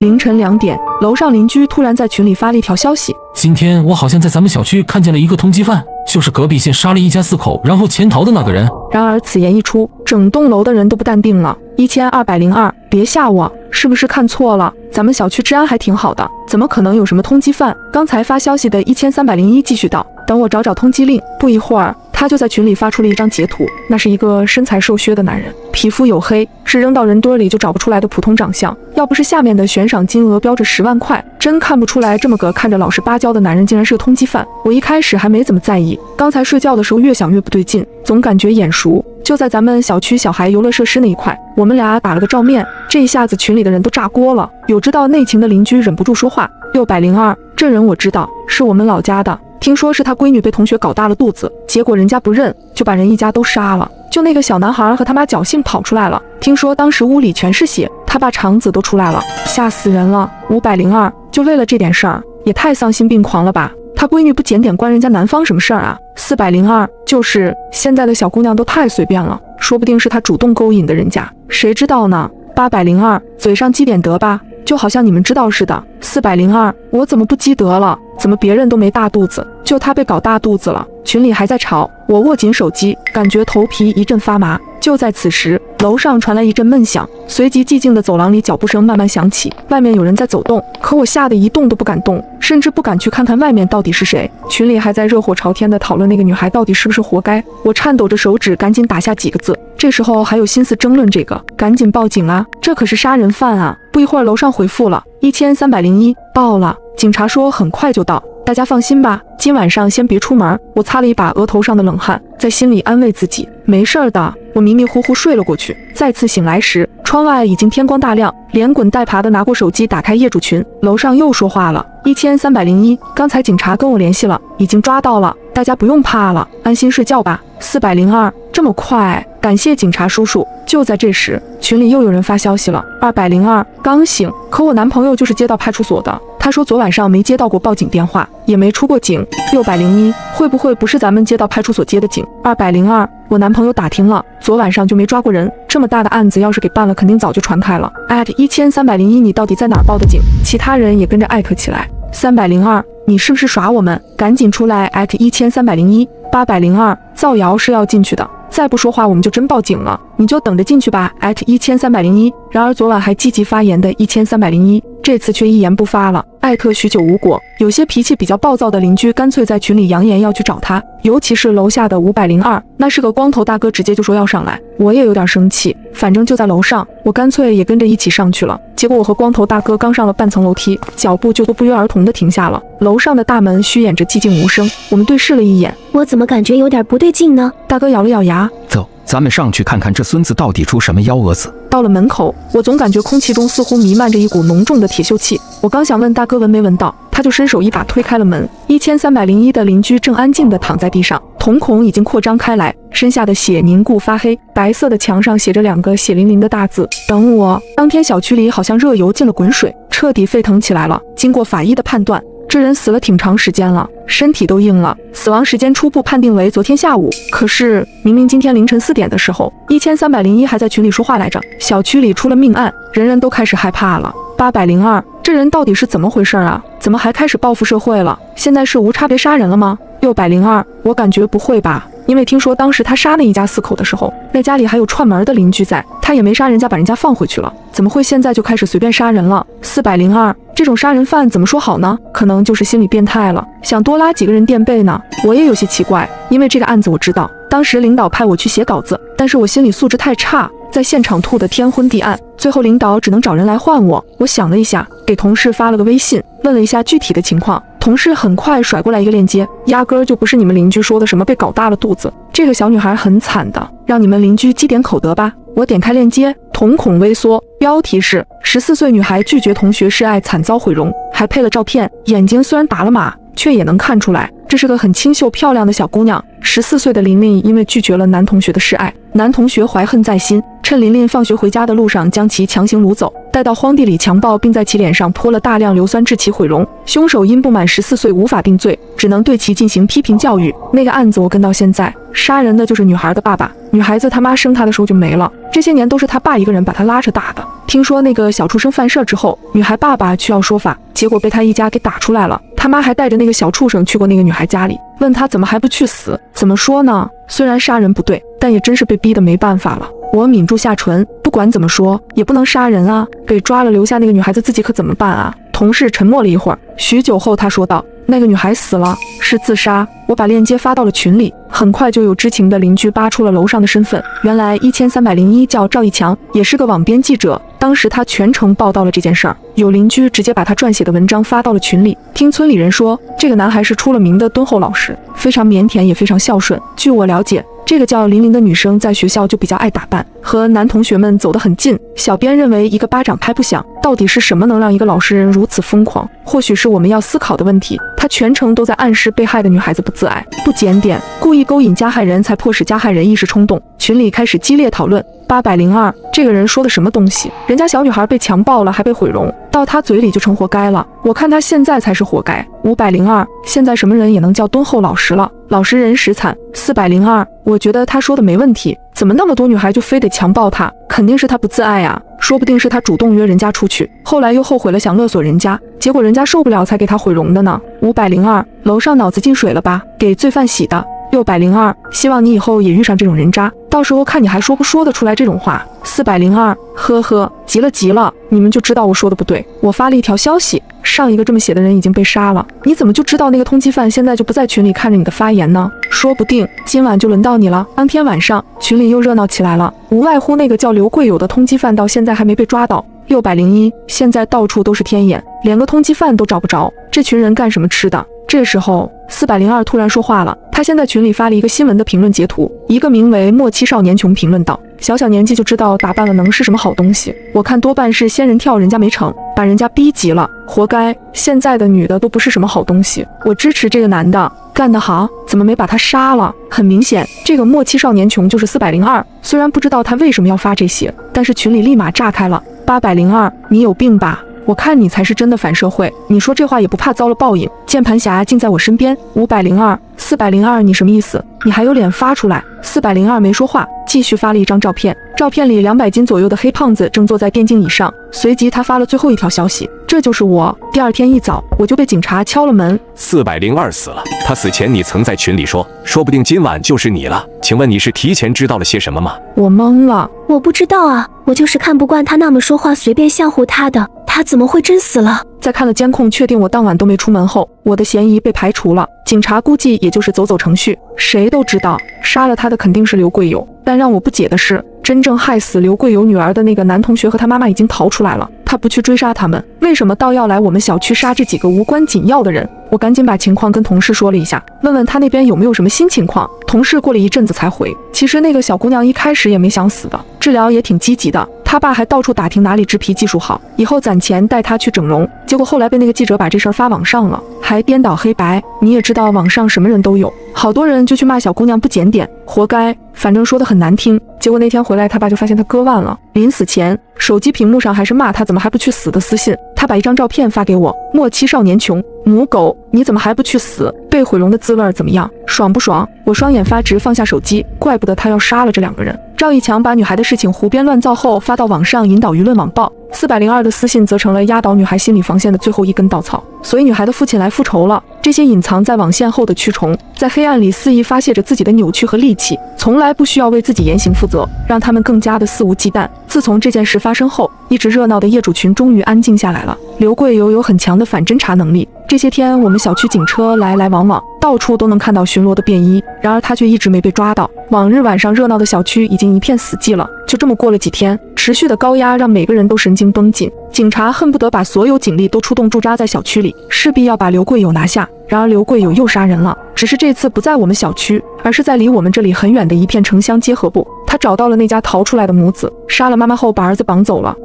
凌晨2点，楼上邻居突然在群里发了一条消息：今天我好像在咱们小区看见了一个通缉犯，就是隔壁县杀了一家4口然后潜逃的那个人。然而此言一出，整栋楼的人都不淡定了。1202，别吓我，是不是看错了？咱们小区治安还挺好的，怎么可能有什么通缉犯？刚才发消息的1301继续道：等我找找通缉令。不一会儿，他就在群里发出了一张截图，那是一个身材瘦削的男人，皮肤黝黑，是扔到人堆里就找不出来的普通长相。要不是下面的悬赏金额标着10万块，真看不出来这么个看着老实巴交的男人竟然是个通缉犯。我一开始还没怎么在意，刚才睡觉的时候越想越不对劲，总感觉眼熟。就在咱们小区小孩游乐设施那一块，我们俩打了个照面，这一下子群里的人都炸锅了。有知道内情的邻居忍不住说话：602，这人我知道，是我们老家的，听说是他闺女被同学搞大了肚子，结果人家不认，就把人一家都杀了。就那个小男孩和他妈侥幸跑出来了，听说当时屋里全是血，他爸肠子都出来了，吓死人了。502，就为了这点事儿，也太丧心病狂了吧！他闺女不检点关人家男方什么事儿啊？402，就是现在的小姑娘都太随便了，说不定是他主动勾引的人家，谁知道呢？802，嘴上积点德吧，就好像你们知道似的。402，我怎么不积德了？怎么别人都没大肚子，就他被搞大肚子了？群里还在吵，我握紧手机，感觉头皮一阵发麻。就在此时，楼上传来一阵闷响，随即寂静的走廊里脚步声慢慢响起，外面有人在走动，可我吓得一动都不敢动，甚至不敢去看看外面到底是谁。群里还在热火朝天的讨论那个女孩到底是不是活该，我颤抖着手指赶紧打下几个字，这时候还有心思争论这个？赶紧报警啊，这可是杀人犯啊！不一会儿楼上回复了1301，报了，警察说很快就到，大家放心吧，今晚上先别出门。我擦了一把额头上的冷汗，在心里安慰自己，没事儿的。我迷迷糊糊睡了过去，再次醒来时，窗外已经天光大亮，连滚带爬的拿过手机打开业主群，楼上又说话了：1301，刚才警察跟我联系了，已经抓到了，大家不用怕了，安心睡觉吧。402，这么快，感谢警察叔叔。就在这时，群里又有人发消息了：202，刚醒，可我男朋友就是接到派出所的，他说昨晚上没接到过报警电话，也没出过警。601，会不会不是咱们接到派出所接的警？202，我男朋友打听了，昨晚上就没抓过人，这么大的案子要是给办了，肯定早就传开了。1301，你到底在哪儿报的警？其他人也跟着艾特起来。302，你是不是耍我们？赶紧出来！1301。802，造谣是要进去的，再不说话我们就真报警了，你就等着进去吧！1301。然而昨晚还积极发言的1301，这次却一言不发了，艾特许久无果。有些脾气比较暴躁的邻居干脆在群里扬言要去找他，尤其是楼下的502，那是个光头大哥，直接就说要上来。我也有点生气，反正就在楼上，我干脆也跟着一起上去了。结果我和光头大哥刚上了半层楼梯，脚步就都不约而同地停下了。楼上的大门虚掩着寂静无声，我们对视了一眼。我怎么感觉有点不对劲呢？大哥咬了咬牙，走，咱们上去看看这孙子到底出什么幺蛾子。到了门口，我总感觉空气中似乎弥漫着一股浓重的铁锈气。我刚想问大哥闻没闻到，他就伸手一把推开了门。1301的邻居正安静地躺在地上，瞳孔已经扩张开来，身下的血凝固发黑，白色的墙上写着2个血淋淋的大字：等我。当天小区里好像热油进了滚水，彻底沸腾起来了。经过法医的判断，这人死了挺长时间了，身体都硬了，死亡时间初步判定为昨天下午。可是明明今天凌晨4点的时候，1301还在群里说话来着。小区里出了命案，人人都开始害怕了。802，这人到底是怎么回事啊？怎么还开始报复社会了？现在是无差别杀人了吗？602，我感觉不会吧，因为听说当时他杀那一家4口的时候，那家里还有串门的邻居在，他也没杀人家，把人家放回去了，怎么会现在就开始随便杀人了？402，这种杀人犯怎么说好呢？可能就是心理变态了，想多拉几个人垫背呢。我也有些奇怪，因为这个案子我知道，当时领导派我去写稿子，但是我心理素质太差，在现场吐得天昏地暗，最后领导只能找人来换我。我想了一下，给同事发了个微信，问了一下具体的情况，同事很快甩过来一个链接，压根儿就不是你们邻居说的什么被搞大了肚子，这个小女孩很惨的，让你们邻居积点口德吧。我点开链接，瞳孔微缩，标题是14岁女孩拒绝同学示爱惨遭毁容，还配了照片，眼睛虽然打了码，却也能看出来这是个很清秀漂亮的小姑娘。14岁的琳琳因为拒绝了男同学的示爱，男同学怀恨在心，趁琳琳放学回家的路上将其强行掳走，带到荒地里强暴，并在其脸上泼了大量硫酸致其毁容。凶手因不满14岁无法定罪，只能对其进行批评教育。那个案子我跟到现在，杀人的就是女孩的爸爸，女孩子他妈生她的时候就没了，这些年都是他爸一个人把她拉扯大的。听说那个小畜生犯事之后，女孩爸爸去要说法，结果被他一家给打出来了。他妈还带着那个小畜生去过那个女孩家里，问他怎么还不去死。怎么说呢？虽然杀人不对，但也真是被逼得没办法了。我抿住下唇，不管怎么说也不能杀人啊，被抓了留下那个女孩子自己可怎么办啊？同事沉默了一会儿，许久后他说道：那个女孩死了，是自杀。我把链接发到了群里，很快就有知情的邻居扒出了楼上的身份，原来1301叫赵一强，也是个网编记者。当时他全程报道了这件事儿，有邻居直接把他撰写的文章发到了群里。听村里人说，这个男孩是出了名的敦厚老实，非常腼腆也非常孝顺。据我了解，这个叫琳琳的女生在学校就比较爱打扮，和男同学们走得很近。小编认为一个巴掌拍不响，到底是什么能让一个老实人如此疯狂？或许是我们要思考的问题。他全程都在暗示被害的女孩子不自爱、不检点，故意勾引加害人，才迫使加害人一时冲动。群里开始激烈讨论。802，这个人说的什么东西？人家小女孩被强暴了，还被毁容，到他嘴里就成活该了。我看他现在才是活该。502，现在什么人也能叫敦厚老实了？老实人实惨。402，我觉得他说的没问题，怎么那么多女孩就非得强暴他？肯定是他不自爱啊，说不定是他主动约人家出去，后来又后悔了，想勒索人家，结果人家受不了才给他毁容的呢。502，楼上脑子进水了吧？给罪犯洗的。602，希望你以后也遇上这种人渣，到时候看你还说不说得出来这种话。402，呵呵，急了，你们就知道我说的不对。我发了一条消息，上一个这么写的人已经被杀了，你怎么就知道那个通缉犯现在就不在群里看着你的发言呢？说不定今晚就轮到你了。当天晚上群里又热闹起来了，无外乎那个叫刘贵友的通缉犯到现在还没被抓到。601，现在到处都是天眼，连个通缉犯都找不着，这群人干什么吃的？这时候402突然说话了，他先在群里发了一个新闻的评论截图，一个名为莫欺少年穷评论道：小年纪就知道打扮了能是什么好东西？我看多半是仙人跳人家没成，把人家逼急了，活该。现在的女的都不是什么好东西，我支持这个男的，干得好，怎么没把他杀了？很明显，这个莫欺少年穷就是402，虽然不知道他为什么要发这些，但是群里立马炸开了。802，你有病吧？我看你才是真的反社会，你说这话也不怕遭了报应？键盘侠竟在我身边。502， 402，你什么意思？你还有脸发出来？402没说话，继续发了一张照片，照片里200斤左右的黑胖子正坐在电竞椅上。随即他发了最后一条消息：这就是我。第二天一早，我就被警察敲了门。402死了，他死前你曾在群里说不定今晚就是你了，请问你是提前知道了些什么吗？我懵了，我不知道啊，我就是看不惯他那么说话，随便吓唬他的，他怎么会真死了？在看了监控确定我当晚都没出门后，我的嫌疑被排除了，警察估计也就是走程序。谁都知道杀了他的肯定是刘贵友，但让我不解的是，真正害死刘贵友女儿的那个男同学和他妈妈已经逃出来了，他不去追杀他们，为什么倒要来我们小区杀这几个无关紧要的人？我赶紧把情况跟同事说了一下，问问他那边有没有什么新情况。同事过了一阵子才回，其实那个小姑娘一开始也没想死的，治疗也挺积极的，他爸还到处打听哪里植皮技术好，以后攒钱带她去整容。结果后来被那个记者把这事儿发网上了，还颠倒黑白。你也知道网上什么人都有，好多人就去骂小姑娘不检点，活该，反正说得很难听。结果那天回来，他爸就发现他割腕了，临死前手机屏幕上还是骂他怎么还不去死的私信。他把一张照片发给我，莫欺少年穷，母狗，你怎么还不去死？被毁容的滋味怎么样？爽不爽？我双眼发直，放下手机，怪不得他要杀了这2个人。赵一强把女孩的事情胡编乱造后发到网上，引导舆论网暴。402的私信则成了压倒女孩心理防线的最后一根稻草，所以女孩的父亲来复仇了。这些隐藏在网线后的蛆虫，在黑暗里肆意发泄着自己的扭曲和戾气，从来不需要为自己言行负责，让他们更加的肆无忌惮。自从这件事发生后，一直热闹的业主群终于安静下来了。刘贵友有很强的反侦查能力，这些天我们小区警车来来往往，到处都能看到巡逻的便衣，然而他却一直没被抓到。往日晚上热闹的小区已经一片死寂了。就这么过了几天，持续的高压让每个人都神经绷紧，警察恨不得把所有警力都出动驻扎在小区里，势必要把刘贵友拿下。然而刘贵友又杀人了，只是这次不在我们小区，而是在离我们这里很远的一片城乡结合部。他找到了那家逃出来的母子，杀了妈妈后把儿子绑走了。